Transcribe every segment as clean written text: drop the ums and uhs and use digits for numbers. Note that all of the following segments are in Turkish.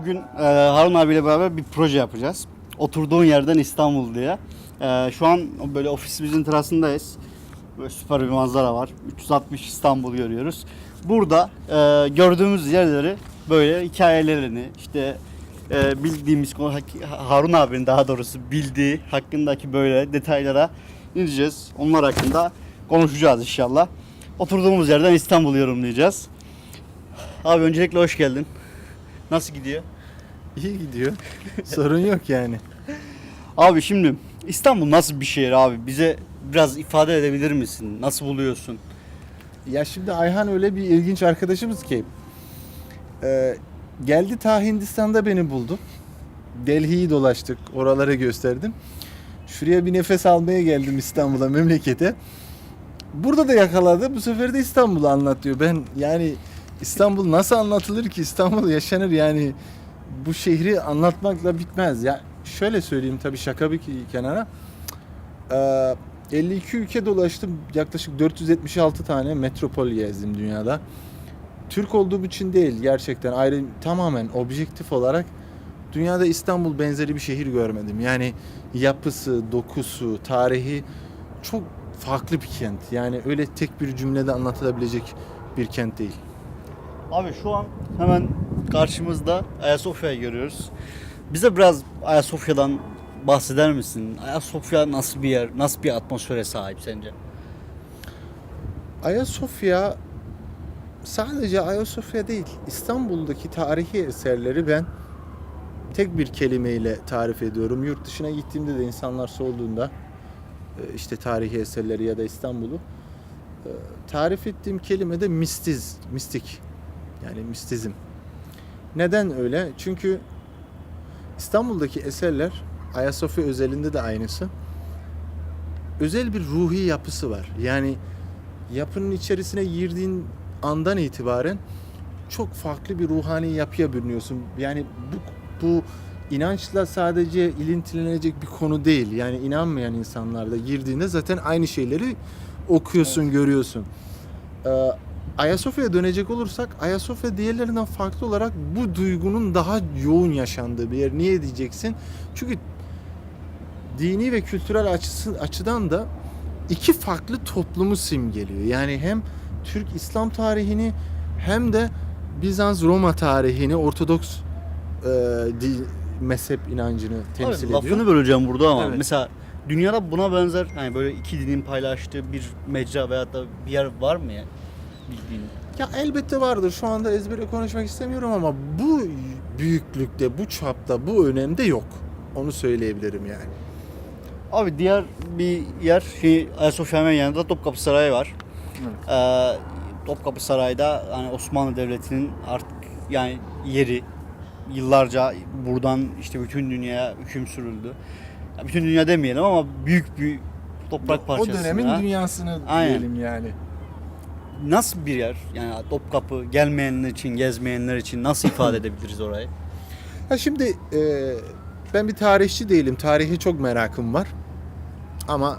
Bugün Harun abiyle beraber bir proje yapacağız. Oturduğun yerden İstanbul diye. Şu an böyle ofisimizin terasındayız. Böyle süper bir manzara var. 360 İstanbul görüyoruz. Burada gördüğümüz yerleri böyle hikayelerini işte bildiğimiz konu Harun abinin daha doğrusu bildiği hakkındaki böyle detaylara ineceğiz. Onlar hakkında konuşacağız inşallah. Oturduğumuz yerden İstanbul'u yorumlayacağız. Abi öncelikle hoş geldin. Nasıl gidiyor? İyi gidiyor. Sorun yok yani. Abi şimdi İstanbul nasıl bir şehir abi? Bize biraz ifade edebilir misin? Nasıl buluyorsun? Ya şimdi Ayhan öyle bir ilginç arkadaşımız ki geldi ta Hindistan'da beni buldu. Delhi'yi dolaştık. Oraları gösterdim. Şuraya bir nefes almaya geldim İstanbul'a, memlekete. Burada da yakaladı. Bu sefer de İstanbul'u anlatıyor. Ben yani İstanbul nasıl anlatılır ki? İstanbul yaşanır yani. Bu şehri anlatmakla bitmez. Ya şöyle söyleyeyim, tabii şaka bir kenara. 52 ülke dolaştım. Yaklaşık 476 tane metropol gezdim dünyada. Türk olduğum için değil, gerçekten ayrı, tamamen objektif olarak dünyada İstanbul benzeri bir şehir görmedim. Yani yapısı, dokusu, tarihi çok farklı bir kent. Yani öyle tek bir cümlede anlatılabilecek bir kent değil. Abi şu an hemen karşımızda Ayasofya'yı görüyoruz. Bize biraz Ayasofya'dan bahseder misin? Ayasofya nasıl bir yer, nasıl bir atmosfere sahip sence? Ayasofya sadece Ayasofya değil. İstanbul'daki tarihi eserleri ben tek bir kelimeyle tarif ediyorum. Yurt dışına gittiğimde de insanlar sorduğunda işte tarihi eserleri ya da İstanbul'u tarif ettiğim kelime de mistik. Yani mistizm. Neden öyle? Çünkü İstanbul'daki eserler, Ayasofya özelinde de aynısı, özel bir ruhi yapısı var. Yani yapının içerisine girdiğin andan itibaren çok farklı bir ruhani yapıya bürünüyorsun. Yani bu inançla sadece ilintilenecek bir konu değil. Yani inanmayan insanlar da girdiğinde zaten aynı şeyleri okuyorsun, evet, görüyorsun. Ayasofya'ya dönecek olursak, Ayasofya diğerlerinden farklı olarak bu duygunun daha yoğun yaşandığı bir yer. Niye diyeceksin? Çünkü dini ve kültürel açıdan da iki farklı toplumu simgeliyor. Yani hem Türk İslam tarihini hem de Bizans Roma tarihini, Ortodoks mezhep inancını temsil ediyor. Lafını böleceğim burada ama Evet. mesela dünyada buna benzer yani böyle iki dinin paylaştığı bir mecra veyahut da bir yer var mı ya bildiğin? Ya elbette vardır. Şu anda ezbere konuşmak istemiyorum ama bu büyüklükte, bu çapta, bu önemde yok. Onu söyleyebilirim yani. Abi diğer bir yer Ayasofya hemen yanında Topkapı Sarayı var. Evet. Topkapı Sarayı'da hani Osmanlı Devleti'nin artık yani yeri yıllarca buradan işte bütün dünyaya hüküm sürüldü. Ya bütün dünya demeyelim ama büyük bir toprak parçası. O dönemin dünyasını diyelim yani. Nasıl bir yer? Yani Topkapı gelmeyenler için, gezmeyenler için nasıl ifade edebiliriz orayı? Ha şimdi ben bir tarihçi değilim. Tarihe çok merakım var. Ama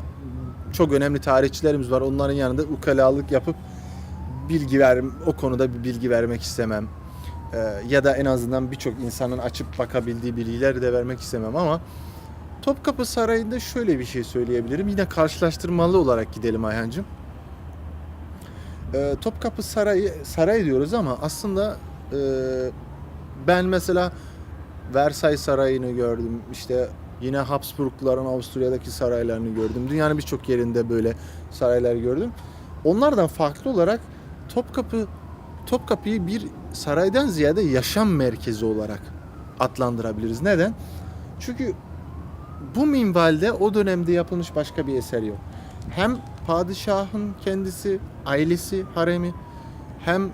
çok önemli tarihçilerimiz var. Onların yanında ukalalık yapıp o konuda bir bilgi vermek istemem. Ya da en azından birçok insanın açıp bakabildiği bilgileri de vermek istemem ama Topkapı Sarayı'nda şöyle bir şey söyleyebilirim. Yine karşılaştırmalı olarak gidelim Ayhancığım. Topkapı Sarayı diyoruz ama aslında ben mesela Versailles Sarayı'nı gördüm. İşte yine Habsburgların Avusturya'daki saraylarını gördüm. Dünyanın birçok yerinde böyle saraylar gördüm. Onlardan farklı olarak Topkapı'yı bir saraydan ziyade yaşam merkezi olarak adlandırabiliriz. Neden? Çünkü bu minvalde o dönemde yapılmış başka bir eser yok. Hem padişahın kendisi, ailesi, haremi, hem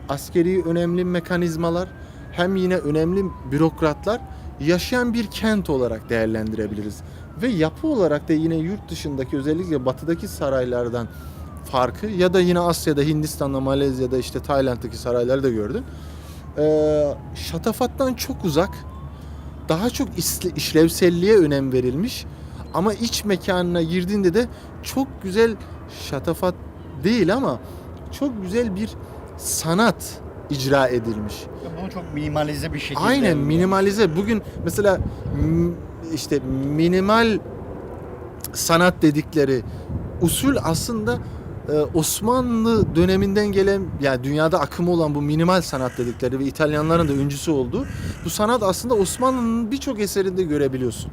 askeri önemli mekanizmalar, hem yine önemli bürokratlar yaşayan bir kent olarak değerlendirebiliriz. Ve yapı olarak da yine yurt dışındaki, özellikle batıdaki saraylardan farkı, ya da yine Asya'da, Hindistan'da, Malezya'da, işte Tayland'daki sarayları da gördüm. Şatafattan çok uzak, daha çok işlevselliğe önem verilmiş ama iç mekanına girdiğinde de çok güzel, şatafat değil ama çok güzel bir sanat icra edilmiş. Bunu çok minimalize bir şekilde. Aynen, minimalize. Bugün mesela işte minimal sanat dedikleri usul aslında Osmanlı döneminden gelen, yani dünyada akımı olan bu minimal sanat dedikleri ve İtalyanların da öncüsü olduğu bu sanat aslında Osmanlı'nın birçok eserinde görebiliyorsun.